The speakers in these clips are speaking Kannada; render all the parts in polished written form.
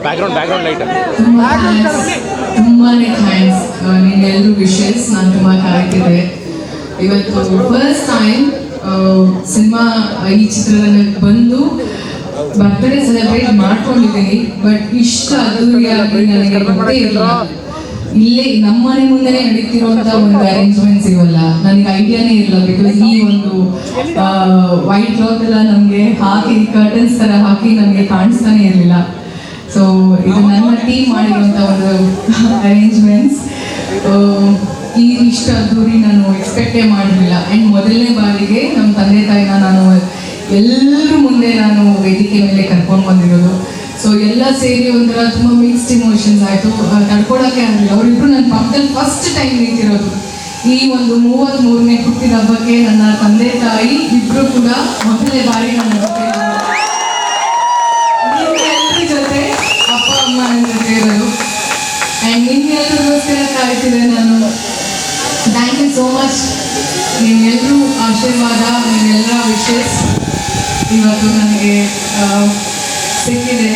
ಬ್ಯಾಕ್ಗ್ರೌಂಡ್ ಲೈಟ್ ತುಂಬಾನೇ ಥ್ಯಾಂಕ್ಸ್. ನೀವೆಲ್ಲರೂ ವಿಶಸ್ ನಾನು ತುಂಬ ಕಾಯ್ತಿದ್ದೆ. ಇವತ್ತು ಫಸ್ಟ್ ಟೈಮ್ ಸಿನಿಮಾ ಈ ಚಿತ್ರರಂಗಕ್ಕೆ ಬಂದು ಬರ್ತ್ಡೇ ಸೆಲೆಬ್ರೇಟ್ ಮಾಡ್ಕೊಂಡಿದ್ದೀನಿ. ಬಟ್ ಇಷ್ಟ ಅದ್ದೂರಿಯಾಗಿ ನನಗೆ ಗೊತ್ತೇ ಇಲ್ಲ. ಇಲ್ಲೇ ನಮ್ಮನೆ ಮುಂದೆನೇ ನಡೀತಿರುವಂತ ಒಂದು ಅರೇಂಜ್ಮೆಂಟ್ಸ್ ಇವಲ್ಲ, ನನಗೆ ಐಡಿಯಾನೇ ಇರಲಿಲ್ಲ. ಬಿಕಾಸ್ ಈ ಒಂದು ವೈಟ್ ಕ್ಲಾತ್ ಎಲ್ಲ ನಮಗೆ ಹಾಕಿ ಕರ್ಟನ್ಸ್ ತರ ಹಾಕಿ ನಮಗೆ ಕಾಣಿಸ್ತಾನೆ ಇರಲಿಲ್ಲ. ಸೊ ಇದು ನನ್ನ ಟೀಮ್ ಮಾಡಿರುವಂಥ ಒಂದು ಅರೇಂಜ್ಮೆಂಟ್ಸ್. ಈ ಇಷ್ಟ ಅದ್ದೂರಿ ನಾನು ಎಕ್ಸ್ಪೆಕ್ಟೇ ಮಾಡಿರಲಿಲ್ಲ. ಆ್ಯಂಡ್ ಮೊದಲನೇ ಬಾರಿಗೆ ನಮ್ಮ ತಂದೆ ತಾಯಿನ ನಾನು ಎಲ್ಲರೂ ಮುಂದೆ ನಾನು ವೇದಿಕೆ ಮೇಲೆ ಕರ್ಕೊಂಡು ಬಂದಿರೋದು. ಸೊ ಎಲ್ಲ ಸೇರಿ ಒಂಥರ ತುಂಬ ಮಿಕ್ಸ್ಡ್ ಇಮೋಷನ್ಸ್ ಆಯಿತು. ತಡ್ಕೊಳಕ್ಕೆ ಆಗಲಿಲ್ಲ. ಅವರಿಬ್ಬರು ನನ್ನ ಪಕ್ಕದಲ್ಲಿ ಫಸ್ಟ್ ಟೈಮ್ ನಿಂತಿರೋದು. ಈ ಒಂದು 33ನೇ ಹುಟ್ಟಿದ ಹಬ್ಬಕ್ಕೆ ನನ್ನ ತಂದೆ ತಾಯಿ ಇಬ್ಬರು ಕೂಡ ಮೊದಲನೇ ಬಾರಿ ನನ್ನ ಜೊತೆ ಜೊತೆ ಅಪ್ಪ ಅಮ್ಮ ನನ್ನ ಜೊತೆ ಇರೋದು. ಆ್ಯಂಡ್ ನಿಮ್ಗೆಲ್ಲರಿಗೋಸ್ಕರ ಕಾಯ್ತಿದೆ ನಾನು. Thank you so much. ನೀವೆಲ್ಲರೂ ಆಶೀರ್ವಾದ, ನೀವೆಲ್ಲರ ವಿಶಸ್ ಇವತ್ತು ನನಗೆ ಸಿಕ್ಕಿದೆ.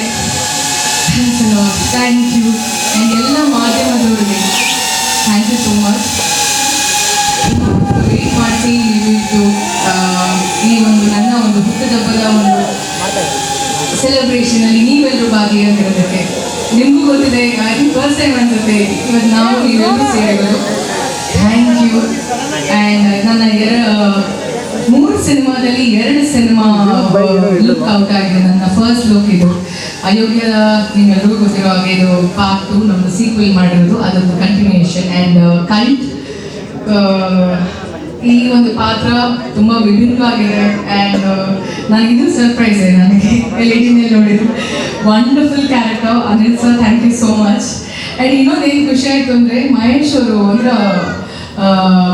Thank you. ಆ್ಯಂಡ್ ಎಲ್ಲ ಮಾಧ್ಯಮದವರಿಗೆ thank you so much. Wait ಮಾಡಿಸಿ ನೀವಿದ್ದು ಈ ಒಂದು ನನ್ನ ಒಂದು ಹುಟ್ಟುಹಬ್ಬದ ಒಂದು ಸೆಲೆಬ್ರೇಷನಲ್ಲಿ ನೀವೆಲ್ಲರೂ ಭಾಗಿಯಾಗಿರೋದಕ್ಕೆ. ನಿಮಗೂ ಗೊತ್ತಿದೆ, ಐ ಥಿಂಕ್ ಫಸ್ಟ್ ಟೈಮ್ ಅನ್ಸುತ್ತೆ ಇವತ್ತು ನಾವು ನೀವೆಲ್ಲರೂ ಸೇರಿರೋದು. Thank you. ಆ್ಯಂಡ್ ನನ್ನ 3 ಸಿನಿಮಾದಲ್ಲಿ 2 ಸಿನಿಮಾ ಲುಕ್ ಔಟ್ ಆಗಿದೆ. ನನ್ನ ಫಸ್ಟ್ ಲುಕ್ ಇದು ಅಯೋಗ್ಯದ, ನಿಮ್ಮೆಲ್ಲರಿಗೂ ಗೊತ್ತಿರೋ ಹಾಗೆ ಇದು ಪಾರ್ಟ್ 2 ನಮ್ಮದು ಸೀಕ್ವೆಲ್ ಮಾಡಿರೋದು, ಅದೊಂದು ಕಂಟಿನ್ಯೂಯೇಷನ್. ಆ್ಯಂಡ್ ಕಲ್ಟ್ ಈ ಒಂದು ಪಾತ್ರ ತುಂಬ ವಿಭಿನ್ನವಾಗಿದೆ. ಆ್ಯಂಡ್ ನನಗಿದು ಸರ್ಪ್ರೈಸ್ ಇದೆ. ನನಗೆ ಎಲ್ ನೋಡಿದ್ರು wonderful character. Anil sir, thank you so much. And ಇನ್ನೊಂದು ಏನು ಖುಷಿ ಆಯಿತು ಅಂದರೆ ಮಹೇಶ್ ಅವರು ಅಂದ್ರೆ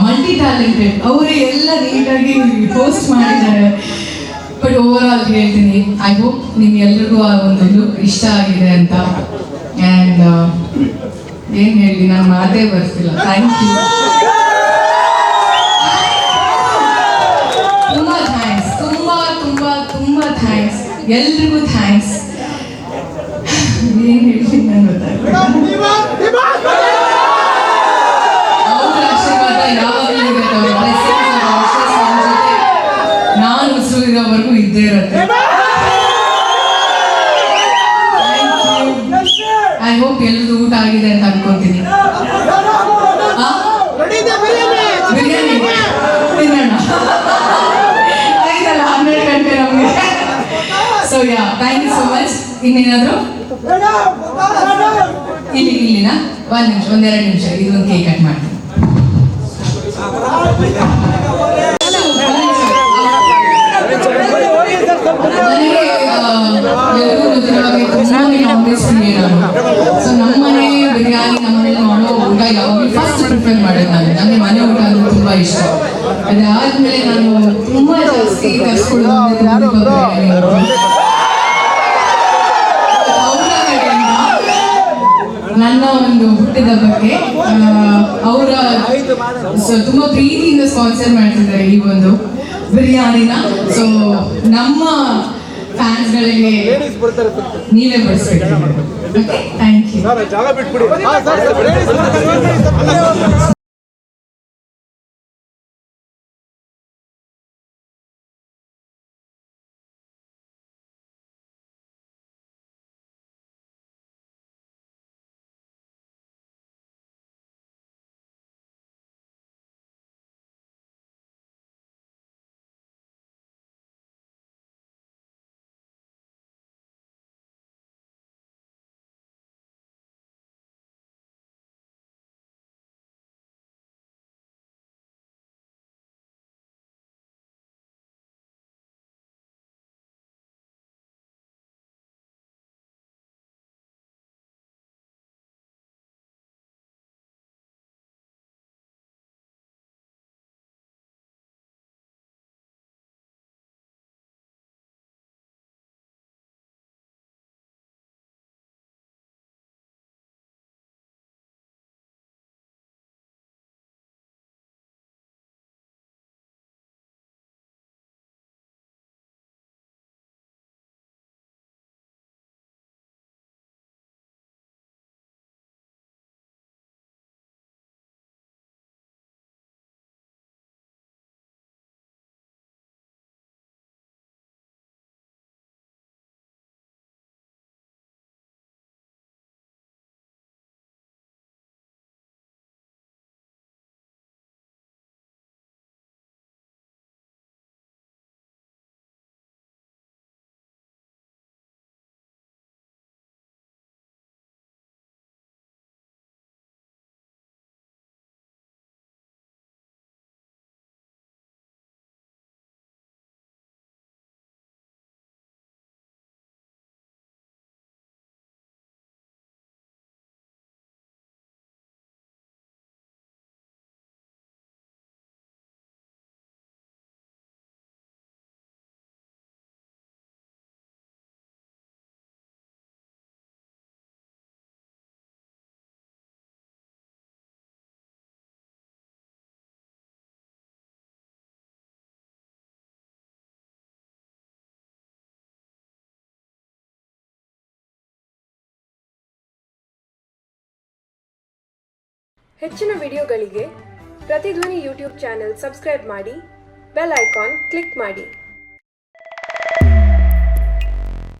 ಮಲ್ಟಿ ಟ್ಯಾಲೆಂಟೆಡ್. ಅವರೇ ಎಲ್ಲ ನೀಟಾಗಿ ಪೋಸ್ಟ್ ಮಾಡಿದ್ದಾರೆ. ಬಟ್ ಓವರ್ ಆಲ್ ಹೇಳ್ತೀನಿ, ಐ ಹೋಪ್ ನಿಮ್ಗೆಲ್ರಿಗೂ ಆ ಒಂದು ಲುಕ್ ಇಷ್ಟ ಆಗಿದೆ ಅಂತ. ಆ್ಯಂಡ್ ಏನು ಹೇಳಿ, ನಾನು ಮಾತೇ ಬರ್ತಿಲ್ಲ. Thank you. ತುಂಬ ಥ್ಯಾಂಕ್ಸ್, ತುಂಬ ತುಂಬ ತುಂಬ ಥ್ಯಾಂಕ್ಸ್. ಎಲ್ರಿಗೂ ಥ್ಯಾಂಕ್ಸ್. ಏನು ಹೇಳ್ತೀನಿ ನಂಗೆ ಗೊತ್ತಾಗ್ತದೆ. ಅವ್ರ ಆಶೀರ್ವಾದ ಯಾವಾಗಲೂ ಇರುತ್ತೆ. ಅವ್ರ ಬ್ಲೆಸ್ಸಿಂಗ್ಸ್, ಅವ್ರ ವಿಶಸ್ ನನ್ನ ಜೊತೆ ನಾನು ಉಸಿರು ಇರೋವರೆಗೂ ಇದ್ದೇ ಇರುತ್ತೆ. ಐ ಹೋಪ್ ಎಲ್ಲರೂ ಊಟ ಆಗಿದೆ ಅಂತ ಅನ್ಕೊಂತೀನಿ. ಬಿರಿಯಾನಿ ತಿನ್ನೋಣ. ಆಯ್ತಲ್ಲ, 12 ಗಂಟೆ ನಮಗೆ. So yeah, thank you so much. ಇನ್ನೇನಾದರೂ ಇಲ್ಲಿನ ಒಂದು ನಿಮಿಷ, 1-2 ನಿಮಿಷ ಇದೊಂದು ಕೇಕ್ ಕಟ್ ಮಾಡ್ತೀನಿ. ಸೊ ನಮ್ಮನೆ ಬಿರಿಯಾನಿ, ನಮ್ಮನೇಲಿ ಮಾಡೋ ಊಟ ಯಾವಾಗಲೂ ಫಸ್ಟ್ ಪ್ರಿಫರ್ ಮಾಡೋದು ನಾನು. ನನಗೆ ಮನೆ ಊಟ ಅಂದ್ರೆ ತುಂಬ ಇಷ್ಟ. ಅದಾದ್ಮೇಲೆ ನಾನು ತುಂಬ ಜಾಸ್ತಿ ತರಿಸ್ಕೊಳ್ಳೋದು ನನ್ನ ಒಂದು ಹುಟ್ಟಿದ ಬಗ್ಗೆ ಅವರ ತುಂಬ ಪ್ರೀತಿಯಿಂದ ಸ್ಪಾನ್ಸರ್ ಮಾಡ್ತಿದ್ದಾರೆ ಈ ಒಂದು ಬಿರಿಯಾನಿನ. ಸೊ ನಮ್ಮ ಫ್ಯಾನ್ಸ್ಗಳಿಗೆ ನೀವೇ ಬಡಿಸ್ಬೇಕು. Thank you. ಹೆಚ್ಚಿನ ವಿಡಿಯೋಗಳಿಗೆ ಪ್ರತಿಧ್ವನಿ ಯೂಟ್ಯೂಬ್ ಚಾನೆಲ್ ಸಬ್ಸ್ಕ್ರೈಬ್ ಮಾಡಿ, ಬೆಲ್ ಐಕಾನ್ ಕ್ಲಿಕ್ ಮಾಡಿ.